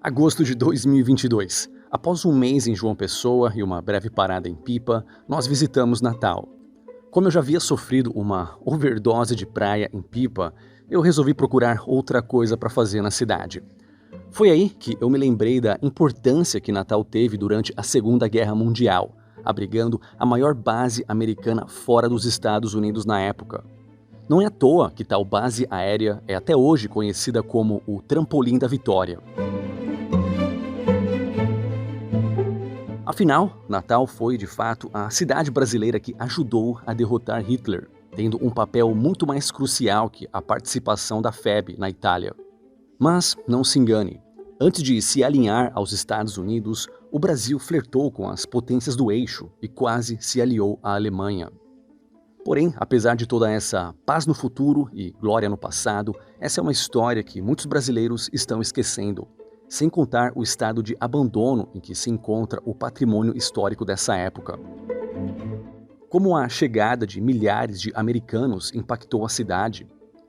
Agosto de 2022. Após um mês em João Pessoa e uma breve parada em Pipa, nós visitamos Natal. Como eu já havia sofrido uma overdose de praia em Pipa, eu resolvi procurar outra coisa para fazer na cidade. Foi aí que eu me lembrei da importância que Natal teve durante a Segunda Guerra Mundial, abrigando a maior base americana fora dos Estados Unidos na época. Não é à toa que tal base aérea é até hoje conhecida como o Trampolim da Vitória. Afinal, Natal foi, de fato, a cidade brasileira que ajudou a derrotar Hitler, tendo um papel muito mais crucial que a participação da FEB na Itália. Mas, não se engane, antes de se alinhar aos Estados Unidos, o Brasil flertou com as potências do eixo e quase se aliou à Alemanha. Porém, apesar de toda essa paz no futuro e glória no passado, essa é uma história que muitos brasileiros estão esquecendo, sem contar o estado de abandono em que se encontra o patrimônio histórico dessa época. Como a chegada de milhares de americanos impactou a cidade,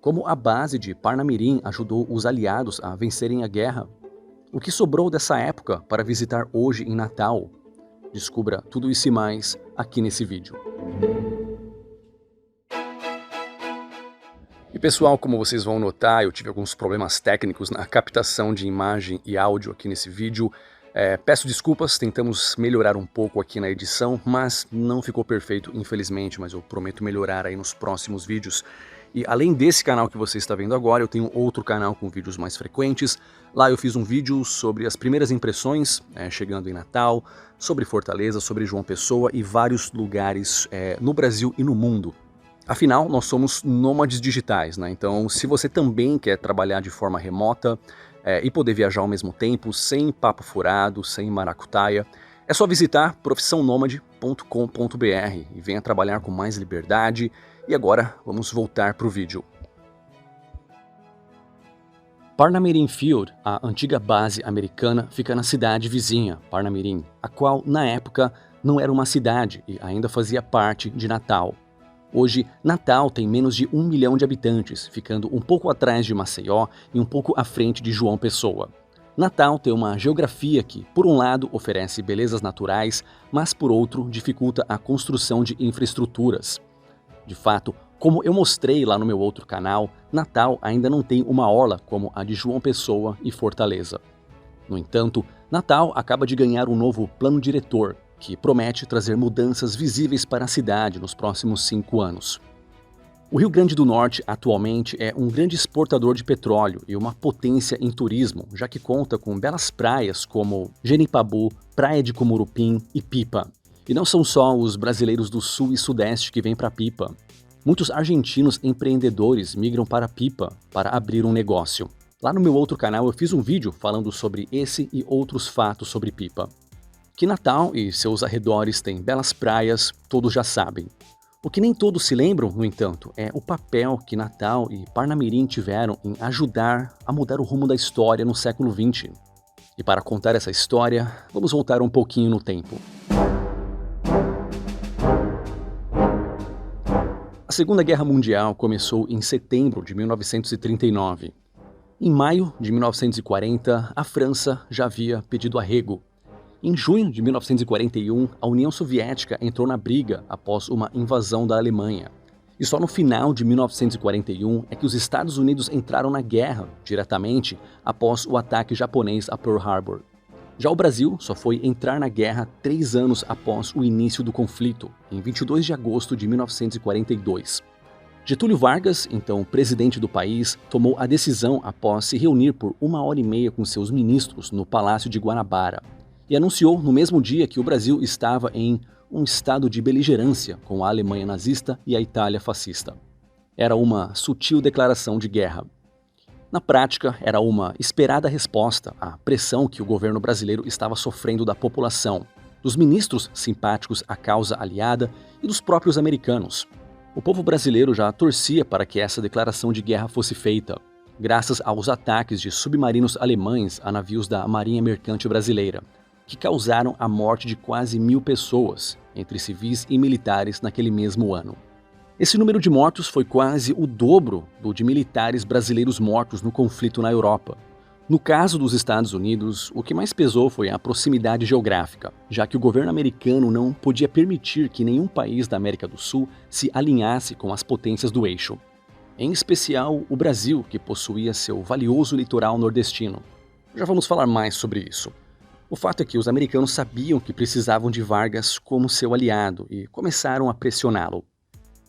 como a base de Parnamirim ajudou os aliados a vencerem a guerra, o que sobrou dessa época para visitar hoje em Natal? Descubra tudo isso e mais aqui nesse vídeo. E pessoal, como vocês vão notar, eu tive alguns problemas técnicos na captação de imagem e áudio aqui nesse vídeo. Peço desculpas, tentamos melhorar um pouco aqui na edição, mas não ficou perfeito, infelizmente, mas eu prometo melhorar aí nos próximos vídeos. E além desse canal que você está vendo agora, eu tenho outro canal com vídeos mais frequentes. Lá eu fiz um vídeo sobre as primeiras impressões, chegando em Natal, sobre Fortaleza, sobre João Pessoa e vários lugares no Brasil e no mundo. Afinal, nós somos nômades digitais, né? Então, se você também quer trabalhar de forma remota e poder viajar ao mesmo tempo, sem papo furado, sem maracutaia, é só visitar profissãonomade.com.br e venha trabalhar com mais liberdade. E agora, vamos voltar para o vídeo. Parnamirim Field, a antiga base americana, fica na cidade vizinha, Parnamirim, a qual, na época, não era uma cidade e ainda fazia parte de Natal. Hoje, Natal tem menos de 1 milhão de habitantes, ficando um pouco atrás de Maceió e um pouco à frente de João Pessoa. Natal tem uma geografia que, por um lado, oferece belezas naturais, mas por outro, dificulta a construção de infraestruturas. De fato, como eu mostrei lá no meu outro canal, Natal ainda não tem uma orla como a de João Pessoa e Fortaleza. No entanto, Natal acaba de ganhar um novo plano diretor, que promete trazer mudanças visíveis para a cidade nos próximos 5 anos. O Rio Grande do Norte atualmente é um grande exportador de petróleo e uma potência em turismo, já que conta com belas praias como Genipabu, Praia de Comurupim e Pipa. E não são só os brasileiros do sul e sudeste que vêm para Pipa. Muitos argentinos empreendedores migram para Pipa para abrir um negócio. Lá no meu outro canal eu fiz um vídeo falando sobre esse e outros fatos sobre Pipa. Que Natal e seus arredores têm belas praias, todos já sabem. O que nem todos se lembram, no entanto, é o papel que Natal e Parnamirim tiveram em ajudar a mudar o rumo da história no século XX. E para contar essa história, vamos voltar um pouquinho no tempo. A Segunda Guerra Mundial começou em setembro de 1939. Em maio de 1940, a França já havia pedido arrego. Em junho de 1941, a União Soviética entrou na briga após uma invasão da Alemanha. E só no final de 1941 é que os Estados Unidos entraram na guerra, diretamente, após o ataque japonês a Pearl Harbor. Já o Brasil só foi entrar na guerra 3 anos após o início do conflito, em 22 de agosto de 1942. Getúlio Vargas, então presidente do país, tomou a decisão após se reunir por 1h30 com seus ministros no Palácio de Guanabara. E anunciou no mesmo dia que o Brasil estava em um estado de beligerância com a Alemanha nazista e a Itália fascista. Era uma sutil declaração de guerra. Na prática, era uma esperada resposta à pressão que o governo brasileiro estava sofrendo da população, dos ministros simpáticos à causa aliada e dos próprios americanos. O povo brasileiro já torcia para que essa declaração de guerra fosse feita, graças aos ataques de submarinos alemães a navios da Marinha Mercante Brasileira, que causaram a morte de quase 1.000 pessoas, entre civis e militares, naquele mesmo ano. Esse número de mortos foi quase o dobro do de militares brasileiros mortos no conflito na Europa. No caso dos Estados Unidos, o que mais pesou foi a proximidade geográfica, já que o governo americano não podia permitir que nenhum país da América do Sul se alinhasse com as potências do eixo. Em especial o Brasil, que possuía seu valioso litoral nordestino. Já vamos falar mais sobre isso. O fato é que os americanos sabiam que precisavam de Vargas como seu aliado e começaram a pressioná-lo.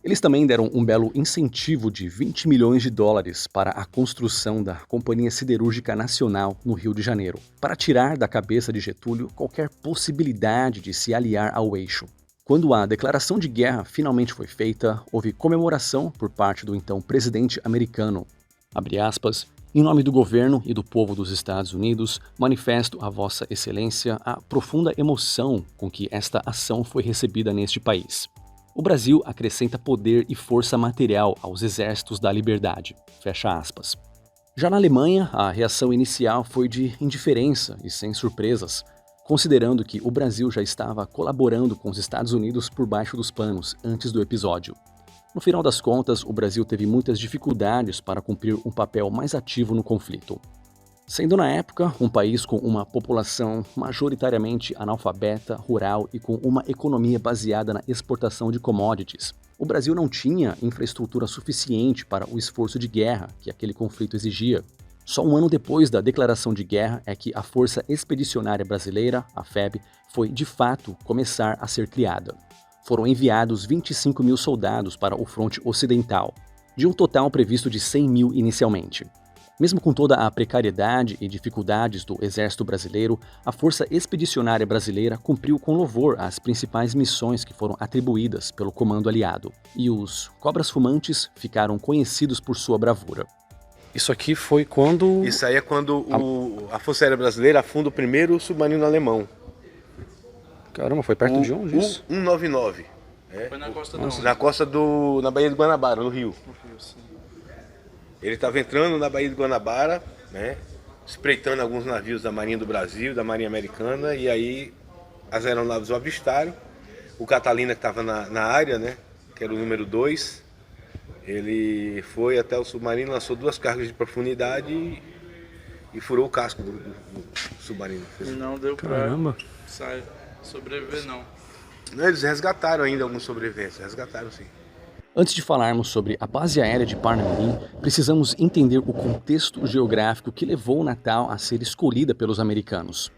Eles também deram um belo incentivo de 20 milhões de dólares para a construção da Companhia Siderúrgica Nacional no Rio de Janeiro, para tirar da cabeça de Getúlio qualquer possibilidade de se aliar ao eixo. Quando a declaração de guerra finalmente foi feita, houve comemoração por parte do então presidente americano. Abre aspas, em nome do governo e do povo dos Estados Unidos, manifesto a Vossa Excelência a profunda emoção com que esta ação foi recebida neste país. O Brasil acrescenta poder e força material aos exércitos da liberdade. Fecha aspas. Já na Alemanha, a reação inicial foi de indiferença e sem surpresas, considerando que o Brasil já estava colaborando com os Estados Unidos por baixo dos panos antes do episódio. No final das contas, o Brasil teve muitas dificuldades para cumprir um papel mais ativo no conflito. Sendo na época um país com uma população majoritariamente analfabeta, rural e com uma economia baseada na exportação de commodities, o Brasil não tinha infraestrutura suficiente para o esforço de guerra que aquele conflito exigia. Só um ano depois da declaração de guerra é que a Força Expedicionária Brasileira, a FEB, foi de fato começar a ser criada. Foram enviados 25 mil soldados para o fronte ocidental, de um total previsto de 100 mil inicialmente. Mesmo com toda a precariedade e dificuldades do Exército Brasileiro, a Força Expedicionária Brasileira cumpriu com louvor as principais missões que foram atribuídas pelo Comando Aliado, e os Cobras Fumantes ficaram conhecidos por sua bravura. Isso aqui foi quando... Isso aí é quando a Força Aérea Brasileira afunda o primeiro submarino alemão. Caramba, foi perto de onde isso? 199. Foi na costa na Baía de Guanabara, no Rio. Ele estava entrando na Baía de Guanabara, né, espreitando alguns navios da Marinha do Brasil, da Marinha Americana, e aí as aeronaves o avistaram. O Catalina, que estava na área, né, que era o número 2, ele foi até o submarino, lançou 2 cargas de profundidade e furou o casco do submarino. Não deu pra sobreviver, não. Eles resgataram ainda alguns sobreviventes, resgataram sim. Antes de falarmos sobre a base aérea de Parnamirim, precisamos entender o contexto geográfico que levou Natal a ser escolhida pelos americanos.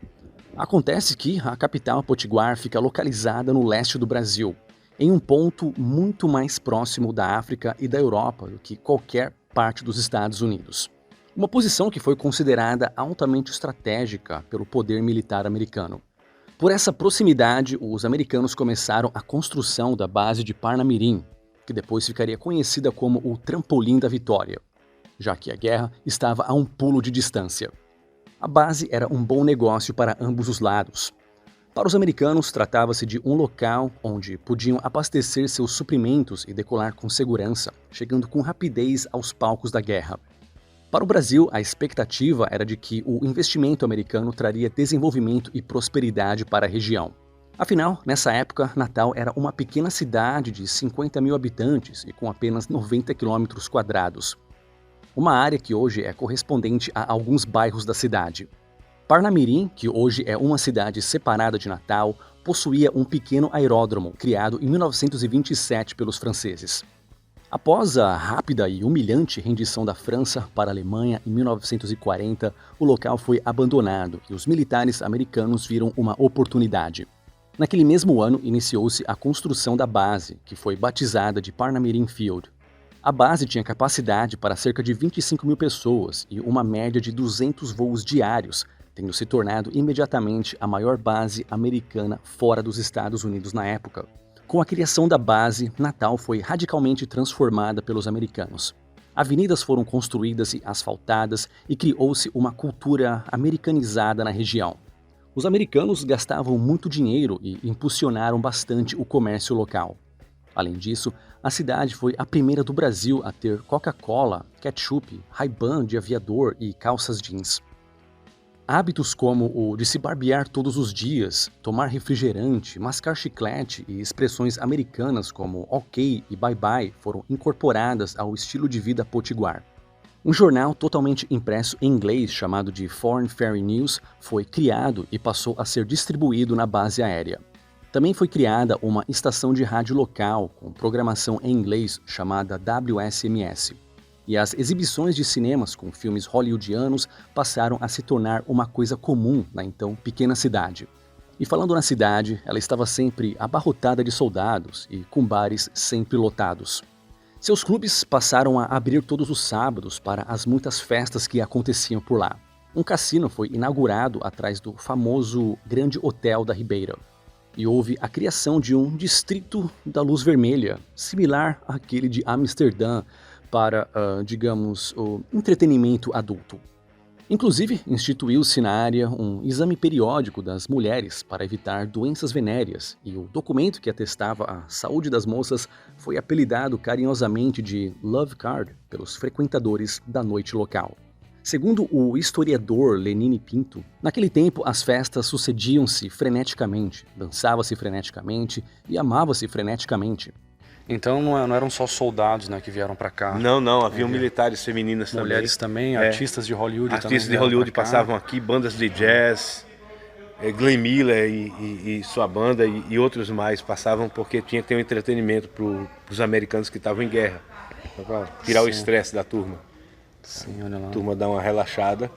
Acontece que a capital Potiguar fica localizada no leste do Brasil, em um ponto muito mais próximo da África e da Europa do que qualquer parte dos Estados Unidos. Uma posição que foi considerada altamente estratégica pelo poder militar americano. Por essa proximidade, os americanos começaram a construção da base de Parnamirim, que depois ficaria conhecida como o Trampolim da Vitória, já que a guerra estava a um pulo de distância. A base era um bom negócio para ambos os lados. Para os americanos, tratava-se de um local onde podiam abastecer seus suprimentos e decolar com segurança, chegando com rapidez aos palcos da guerra. Para o Brasil, a expectativa era de que o investimento americano traria desenvolvimento e prosperidade para a região. Afinal, nessa época, Natal era uma pequena cidade de 50 mil habitantes e com apenas 90 quilômetros quadrados. Uma área que hoje é correspondente a alguns bairros da cidade. Parnamirim, que hoje é uma cidade separada de Natal, possuía um pequeno aeródromo criado em 1927 pelos franceses. Após a rápida e humilhante rendição da França para a Alemanha em 1940, o local foi abandonado e os militares americanos viram uma oportunidade. Naquele mesmo ano, iniciou-se a construção da base, que foi batizada de Parnamirim Field. A base tinha capacidade para cerca de 25 mil pessoas e uma média de 200 voos diários, tendo se tornado imediatamente a maior base americana fora dos Estados Unidos na época. Com a criação da base, Natal foi radicalmente transformada pelos americanos. Avenidas foram construídas e asfaltadas e criou-se uma cultura americanizada na região. Os americanos gastavam muito dinheiro e impulsionaram bastante o comércio local. Além disso, a cidade foi a primeira do Brasil a ter Coca-Cola, ketchup, Ray-Ban de aviador e calças jeans. Hábitos como o de se barbear todos os dias, tomar refrigerante, mascar chiclete e expressões americanas como ok e bye-bye foram incorporadas ao estilo de vida potiguar. Um jornal totalmente impresso em inglês chamado de Foreign Ferry News foi criado e passou a ser distribuído na base aérea. Também foi criada uma estação de rádio local com programação em inglês chamada WSMS. E as exibições de cinemas com filmes hollywoodianos passaram a se tornar uma coisa comum na então pequena cidade. E falando na cidade, ela estava sempre abarrotada de soldados e com bares sempre lotados. Seus clubes passaram a abrir todos os sábados para as muitas festas que aconteciam por lá. Um cassino foi inaugurado atrás do famoso Grande Hotel da Ribeira. E houve a criação de um distrito da luz vermelha, similar àquele de Amsterdã, para, digamos, o entretenimento adulto. Inclusive, instituiu-se na área um exame periódico das mulheres para evitar doenças venéreas, e o documento que atestava a saúde das moças foi apelidado carinhosamente de Love Card pelos frequentadores da noite local. Segundo o historiador Lenine Pinto, naquele tempo as festas sucediam-se freneticamente, dançava-se freneticamente e amava-se freneticamente. Então não eram só soldados, né, que vieram para cá. Não, haviam militares femininas também. Mulheres também, artistas de Hollywood também. Artistas de Hollywood passavam aqui, bandas de jazz, Glenn Miller e sua banda e outros mais passavam porque tinha que ter um entretenimento para os americanos que estavam em guerra, para tirar o estresse da turma. Sim, olha lá. A turma dá uma relaxada.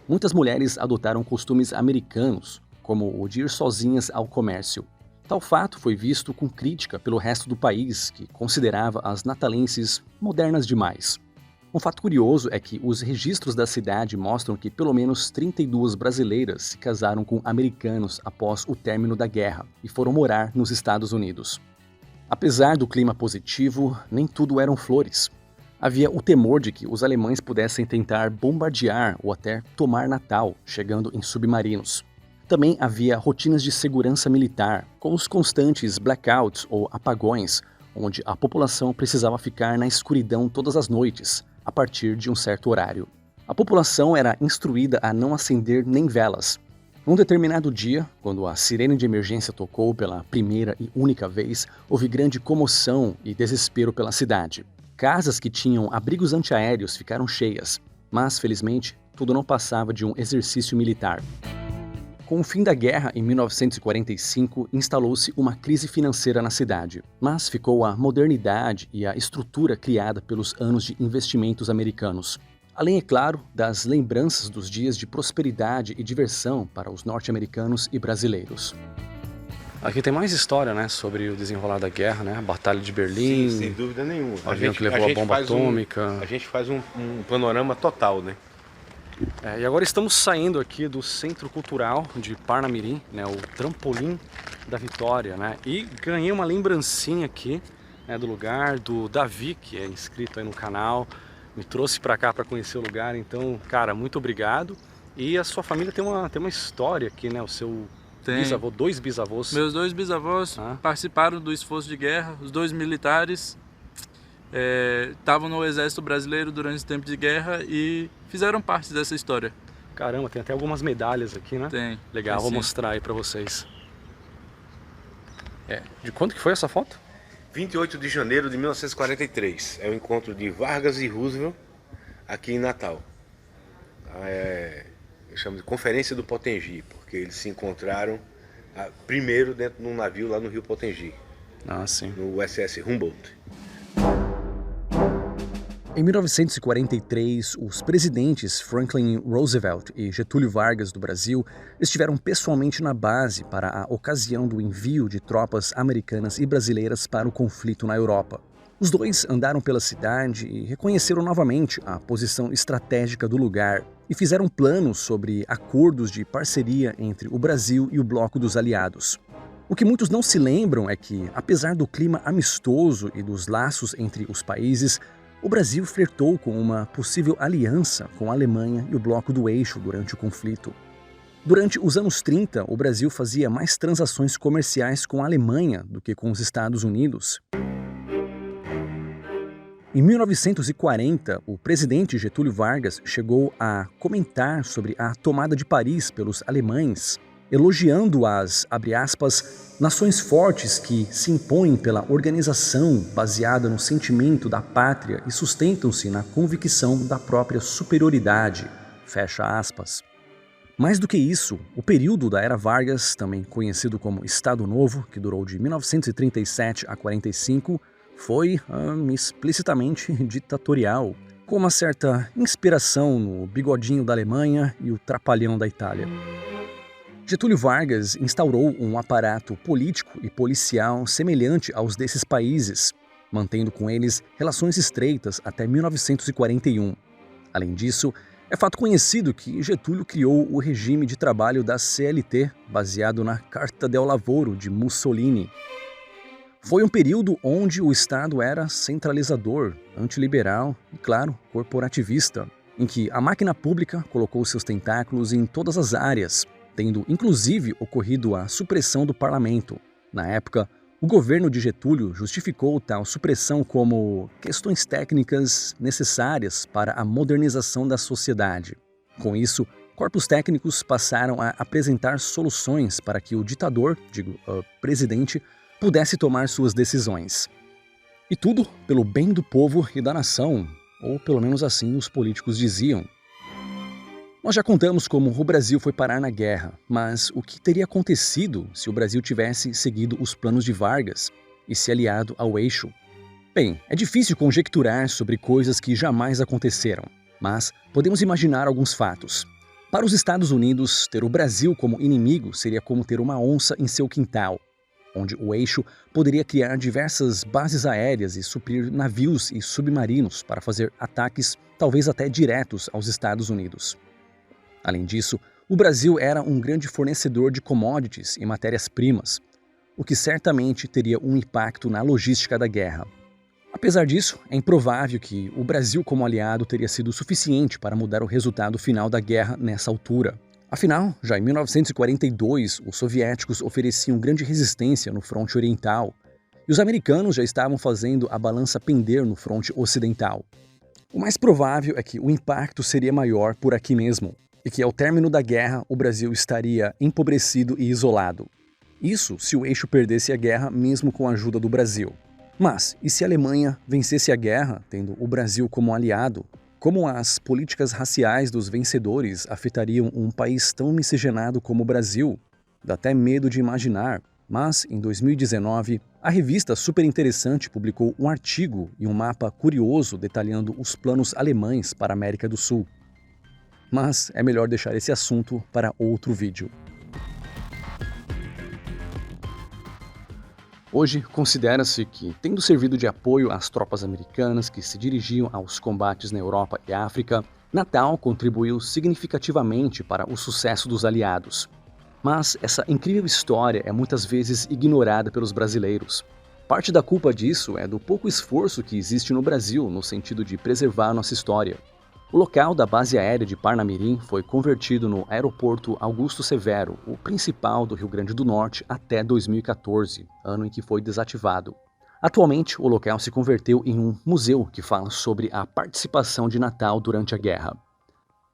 Muitas mulheres adotaram costumes americanos, como o de ir sozinhas ao comércio. Tal fato foi visto com crítica pelo resto do país, que considerava as natalenses modernas demais. Um fato curioso é que os registros da cidade mostram que pelo menos 32 brasileiras se casaram com americanos após o término da guerra e foram morar nos Estados Unidos. Apesar do clima positivo, nem tudo eram flores. Havia o temor de que os alemães pudessem tentar bombardear ou até tomar Natal, chegando em submarinos. Também havia rotinas de segurança militar, com os constantes blackouts ou apagões, onde a população precisava ficar na escuridão todas as noites, a partir de um certo horário. A população era instruída a não acender nem velas. Num determinado dia, quando a sirene de emergência tocou pela primeira e única vez, houve grande comoção e desespero pela cidade. Casas que tinham abrigos antiaéreos ficaram cheias, mas, felizmente, tudo não passava de um exercício militar. Com o fim da guerra, em 1945, instalou-se uma crise financeira na cidade, mas ficou a modernidade e a estrutura criada pelos anos de investimentos americanos. Além, é claro, das lembranças dos dias de prosperidade e diversão para os norte-americanos e brasileiros. Aqui tem mais história, né, sobre o desenrolar da guerra, né, a Batalha de Berlim. Sim, sem dúvida nenhuma. O avião que levou a bomba atômica. A gente faz um panorama total, né? E agora estamos saindo aqui do Centro Cultural de Parnamirim, né, o Trampolim da Vitória, né, e ganhei uma lembrancinha aqui, né, do lugar, do Davi, que é inscrito aí no canal, me trouxe para cá para conhecer o lugar, então, cara, muito obrigado. E a sua família tem uma história aqui, né, o seu bisavô, 2 bisavôs. Meus 2 bisavôs participaram do esforço de guerra, os 2 militares estavam no exército brasileiro durante o tempo de guerra e fizeram parte dessa história. Caramba, tem até algumas medalhas aqui, né? Tem. Legal, vou mostrar aí pra vocês. De quando que foi essa foto? 28 de janeiro de 1943. É o encontro de Vargas e Roosevelt aqui em Natal. Eu chamo de Conferência do Potengi, porque eles se encontraram primeiro dentro de um navio lá no Rio Potengi. Ah, sim. No USS Humboldt. Em 1943, os presidentes Franklin Roosevelt e Getúlio Vargas do Brasil estiveram pessoalmente na base para a ocasião do envio de tropas americanas e brasileiras para o conflito na Europa. Os dois andaram pela cidade e reconheceram novamente a posição estratégica do lugar e fizeram planos sobre acordos de parceria entre o Brasil e o Bloco dos Aliados. O que muitos não se lembram é que, apesar do clima amistoso e dos laços entre os países, o Brasil flertou com uma possível aliança com a Alemanha e o Bloco do Eixo durante o conflito. Durante os anos 30, o Brasil fazia mais transações comerciais com a Alemanha do que com os Estados Unidos. Em 1940, o presidente Getúlio Vargas chegou a comentar sobre a tomada de Paris pelos alemães elogiando as, abre aspas, nações fortes que se impõem pela organização baseada no sentimento da pátria e sustentam-se na convicção da própria superioridade, fecha aspas. Mais do que isso, o período da Era Vargas, também conhecido como Estado Novo, que durou de 1937 a 45, foi explicitamente ditatorial, com uma certa inspiração no bigodinho da Alemanha e o trapalhão da Itália. Getúlio Vargas instaurou um aparato político e policial semelhante aos desses países, mantendo com eles relações estreitas até 1941. Além disso, é fato conhecido que Getúlio criou o regime de trabalho da CLT, baseado na Carta del Lavoro de Mussolini. Foi um período onde o Estado era centralizador, antiliberal e, claro, corporativista, em que a máquina pública colocou seus tentáculos em todas as áreas, tendo inclusive ocorrido a supressão do parlamento. Na época, o governo de Getúlio justificou tal supressão como questões técnicas necessárias para a modernização da sociedade. Com isso, corpos técnicos passaram a apresentar soluções para que o ditador, presidente, pudesse tomar suas decisões. E tudo pelo bem do povo e da nação, ou pelo menos assim os políticos diziam. Nós já contamos como o Brasil foi parar na guerra, mas o que teria acontecido se o Brasil tivesse seguido os planos de Vargas e se aliado ao Eixo? Bem, é difícil conjecturar sobre coisas que jamais aconteceram, mas podemos imaginar alguns fatos. Para os Estados Unidos, ter o Brasil como inimigo seria como ter uma onça em seu quintal, onde o Eixo poderia criar diversas bases aéreas e suprir navios e submarinos para fazer ataques, talvez até diretos aos Estados Unidos. Além disso, o Brasil era um grande fornecedor de commodities e matérias-primas, o que certamente teria um impacto na logística da guerra. Apesar disso, é improvável que o Brasil como aliado teria sido suficiente para mudar o resultado final da guerra nessa altura. Afinal, já em 1942, os soviéticos ofereciam grande resistência no fronte oriental, e os americanos já estavam fazendo a balança pender no fronte ocidental. O mais provável é que o impacto seria maior por aqui mesmo, e que ao término da guerra o Brasil estaria empobrecido e isolado. Isso se o Eixo perdesse a guerra mesmo com a ajuda do Brasil. Mas, e se a Alemanha vencesse a guerra, tendo o Brasil como aliado? Como as políticas raciais dos vencedores afetariam um país tão miscigenado como o Brasil? Dá até medo de imaginar, mas em 2019, a revista Super Interessante publicou um artigo e um mapa curioso detalhando os planos alemães para a América do Sul. Mas é melhor deixar esse assunto para outro vídeo. Hoje, considera-se que, tendo servido de apoio às tropas americanas que se dirigiam aos combates na Europa e África, Natal contribuiu significativamente para o sucesso dos aliados. Mas essa incrível história é muitas vezes ignorada pelos brasileiros. Parte da culpa disso é do pouco esforço que existe no Brasil no sentido de preservar nossa história. O local da base aérea de Parnamirim foi convertido no Aeroporto Augusto Severo, o principal do Rio Grande do Norte, até 2014, ano em que foi desativado. Atualmente, o local se converteu em um museu que fala sobre a participação de Natal durante a guerra.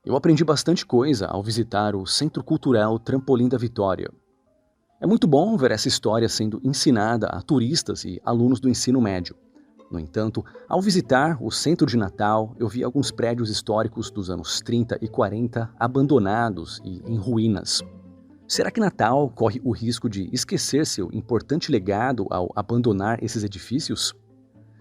Eu aprendi bastante coisa ao visitar o Centro Cultural Trampolim da Vitória. É muito bom ver essa história sendo ensinada a turistas e alunos do ensino médio. No entanto, ao visitar o centro de Natal, eu vi alguns prédios históricos dos anos 30 e 40 abandonados e em ruínas. Será que Natal corre o risco de esquecer seu importante legado ao abandonar esses edifícios?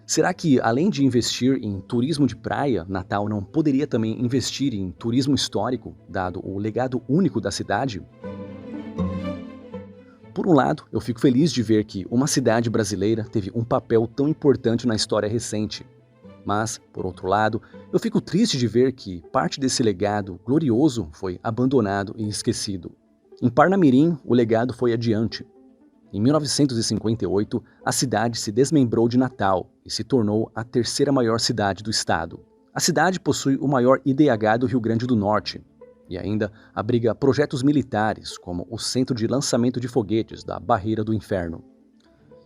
Será que, além de investir em turismo de praia, Natal não poderia também investir em turismo histórico, dado o legado único da cidade? Por um lado, eu fico feliz de ver que uma cidade brasileira teve um papel tão importante na história recente. Mas, por outro lado, eu fico triste de ver que parte desse legado glorioso foi abandonado e esquecido. Em Parnamirim, o legado foi adiante. Em 1958, a cidade se desmembrou de Natal e se tornou a terceira maior cidade do estado. A cidade possui o maior IDH do Rio Grande do Norte, e ainda abriga projetos militares, como o Centro de Lançamento de Foguetes da Barreira do Inferno.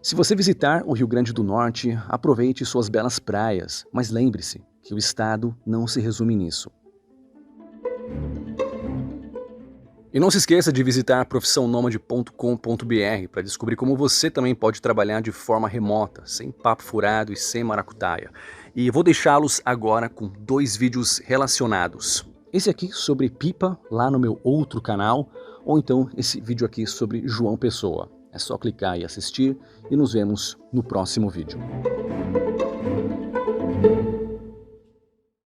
Se você visitar o Rio Grande do Norte, aproveite suas belas praias, mas lembre-se que o estado não se resume nisso. E não se esqueça de visitar profissãonomade.com.br para descobrir como você também pode trabalhar de forma remota, sem papo furado e sem maracutaia. E vou deixá-los agora com 2 vídeos relacionados. Esse aqui sobre pipa, lá no meu outro canal, ou então esse vídeo aqui sobre João Pessoa. É só clicar e assistir e nos vemos no próximo vídeo.